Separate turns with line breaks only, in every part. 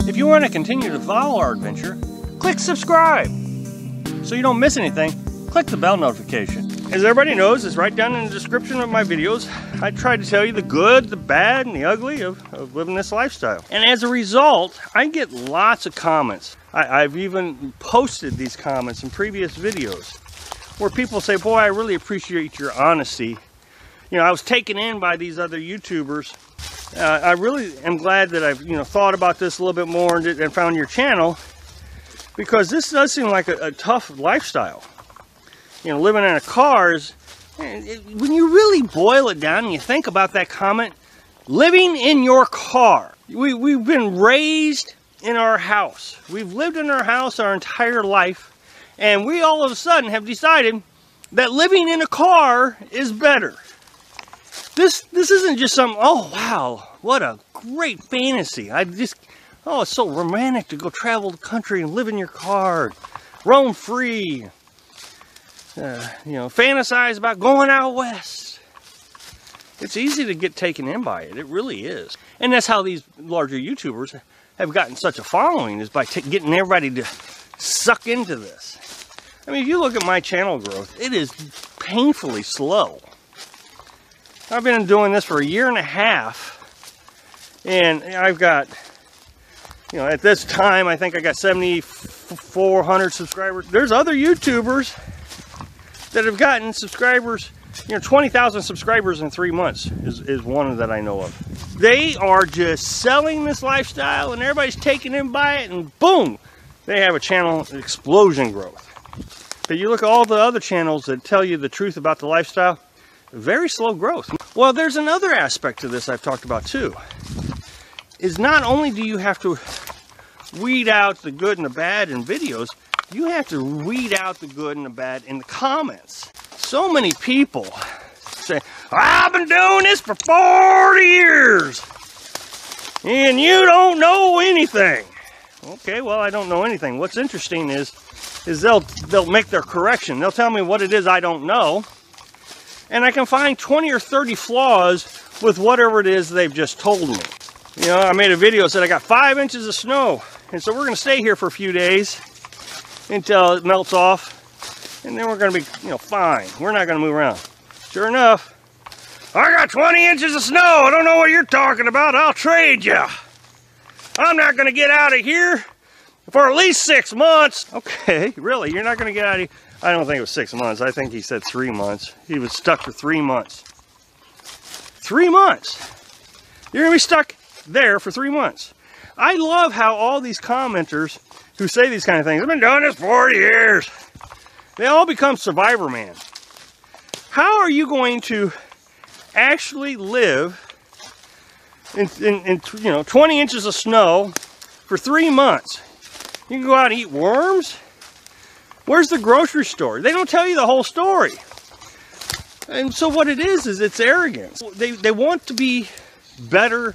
If you want to continue to follow our adventure, click subscribe. So you don't miss anything, click the bell notification. As everybody knows, it's right down in the description of my videos. I try to tell you the good, the bad, and the ugly of living this lifestyle. And as a result, I get lots of comments. I've even posted these comments in previous videos where people say, boy, I really appreciate your honesty. You know, I was taken in by these other YouTubers. I really am glad that I've, thought about this a little bit more and found your channel, because this does seem like a tough lifestyle. Living in a car is, when you really boil it down and you think about that comment, living in your car. We've been raised in our house. We've lived in our house our entire life, and we all of a sudden have decided that living in a car is better. This isn't just some, oh wow, what a great fantasy. Oh, it's so romantic to go travel the country and live in your car, roam free. Fantasize about going out west. It's easy to get taken in by it. It really is. And that's how these larger YouTubers have gotten such a following, is by getting everybody to suck into this. I mean, if you look at my channel growth, it is painfully slow. I've been doing this for 1.5 years, and I've got, at this time, I think I got 7,400 subscribers. There's other YouTubers that have gotten subscribers, 20,000 subscribers in 3 months is one that I know of. They are just selling this lifestyle and everybody's taking in by it, and boom, they have a channel explosion growth. But you look at all the other channels that tell you the truth about the lifestyle, very slow growth. Well, there's another aspect to this I've talked about too, is not only do you have to weed out the good and the bad in videos, you have to weed out the good and the bad in the comments. So many people say, I've been doing this for 40 years and you don't know anything. Okay, well, I don't know anything. What's interesting is they'll make their correction. They'll tell me what it is I don't know, and I can find 20 or 30 flaws with whatever it is they've just told me. I made a video that said I got 5 inches of snow, and so we're going to stay here for a few days until it melts off, and then we're going to be, fine. We're not going to move around. Sure enough, I got 20 inches of snow. I don't know what you're talking about. I'll trade you. I'm not going to get out of here for at least 6 months. Okay, really? You're not going to get out of here? I don't think it was 6 months. I think he said 3 months. He was stuck for 3 months. 3 months. You're going to be stuck there for 3 months. I love how all these commenters who say these kind of things, I've been doing this 40 years. They all become Survivor Man. How are you going to actually live in 20 inches of snow for 3 months? You can go out and eat worms? Where's the grocery store? They don't tell you the whole story. And so what it is it's arrogance. They want to be better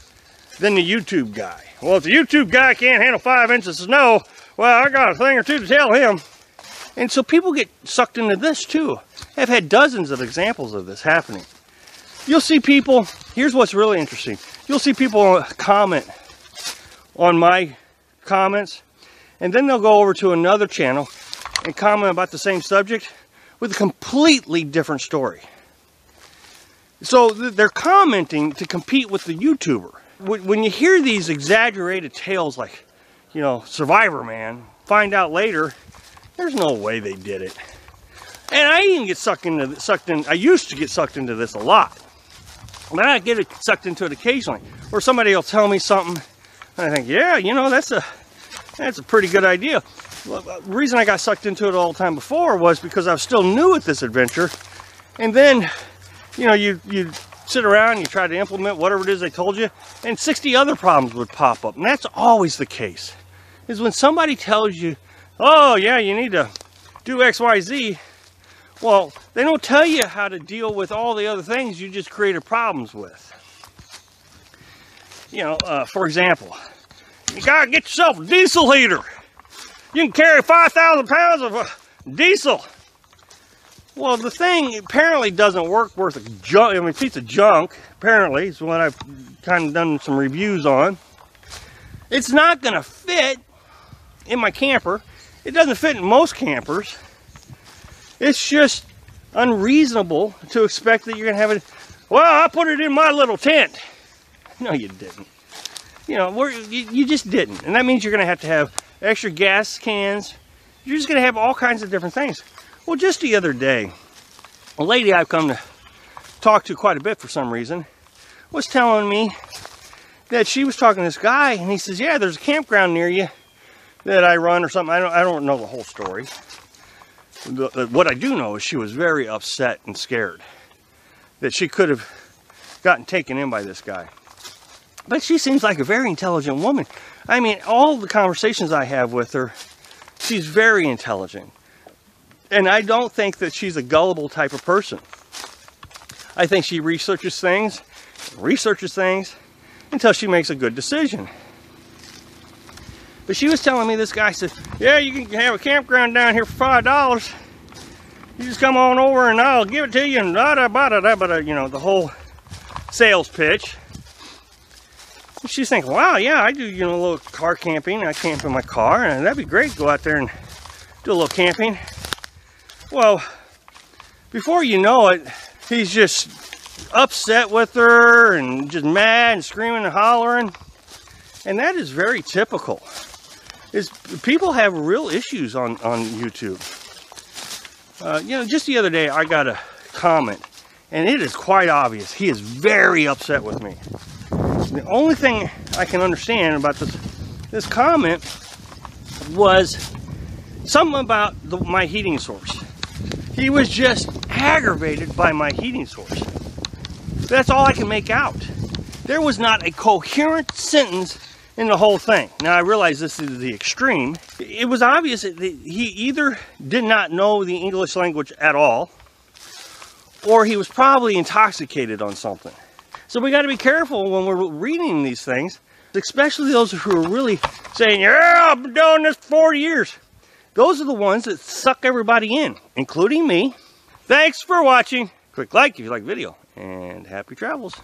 than the YouTube guy. Well, if the YouTube guy can't handle 5 inches of snow, well, I got a thing or two to tell him. And so people get sucked into this too. I've had dozens of examples of this happening. You'll see people, here's what's really interesting. You'll see people comment on my comments, and then they'll go over to another channel and comment about the same subject with a completely different story. So they're commenting to compete with the YouTuber. When you hear these exaggerated tales like, Survivor Man, find out later, there's no way they did it. And I even get sucked in. I used to get sucked into this a lot. But I get sucked into it occasionally, where somebody will tell me something, and I think, yeah, that's a pretty good idea. Well, the reason I got sucked into it all the time before was because I was still new at this adventure. And then, you sit around and you try to implement whatever it is they told you, and 60 other problems would pop up. And that's always the case, is when somebody tells you, oh yeah, you need to do X, Y, Z. Well, they don't tell you how to deal with all the other things you just created problems with. For example, you gotta get yourself a diesel heater. You can carry 5,000 pounds of diesel. Well, the thing apparently doesn't work worth a junk. I mean, piece of junk. Apparently, is what I've kind of done some reviews on. It's not going to fit in my camper. It doesn't fit in most campers. It's just unreasonable to expect that you're going to have it. Well, I put it in my little tent. No, you didn't. You know, you just didn't. And that means you're going to have extra gas cans. You're just going to have all kinds of different things. Well, just the other day, a lady I've come to talk to quite a bit for some reason was telling me that she was talking to this guy, and he says, yeah, there's a campground near you that I run or something. I don't know the whole story. What I do know is she was very upset and scared that she could have gotten taken in by this guy. But she seems like a very intelligent woman. I mean, all the conversations I have with her, she's very intelligent. And I don't think that she's a gullible type of person. I think she researches things until she makes a good decision. But she was telling me, this guy said, yeah, you can have a campground down here for $5. You just come on over and I'll give it to you, and you know, the whole sales pitch. And she's thinking, wow, yeah, I do, you know, a little car camping. I camp in my car, and that'd be great. Go out there and do a little camping. Well, before you know it, he's just upset with her and just mad and screaming and hollering. And that is very typical. People have real issues on YouTube. You know, just the other day I got a comment, and it is quite obvious he is very upset with me. The only thing I can understand about this comment was something about my heating source. He was just aggravated by my heating source. That's all I can make out. There was not a coherent sentence in the whole thing. Now, I realize this is the extreme. It was obvious that he either did not know the English language at all, or he was probably intoxicated on something. So we got to be careful when we're reading these things, especially those who are really saying, yeah, I've been doing this for 40 years. Those are the ones that suck everybody in, including me. Thanks for watching. Click like if you like the video, and happy travels.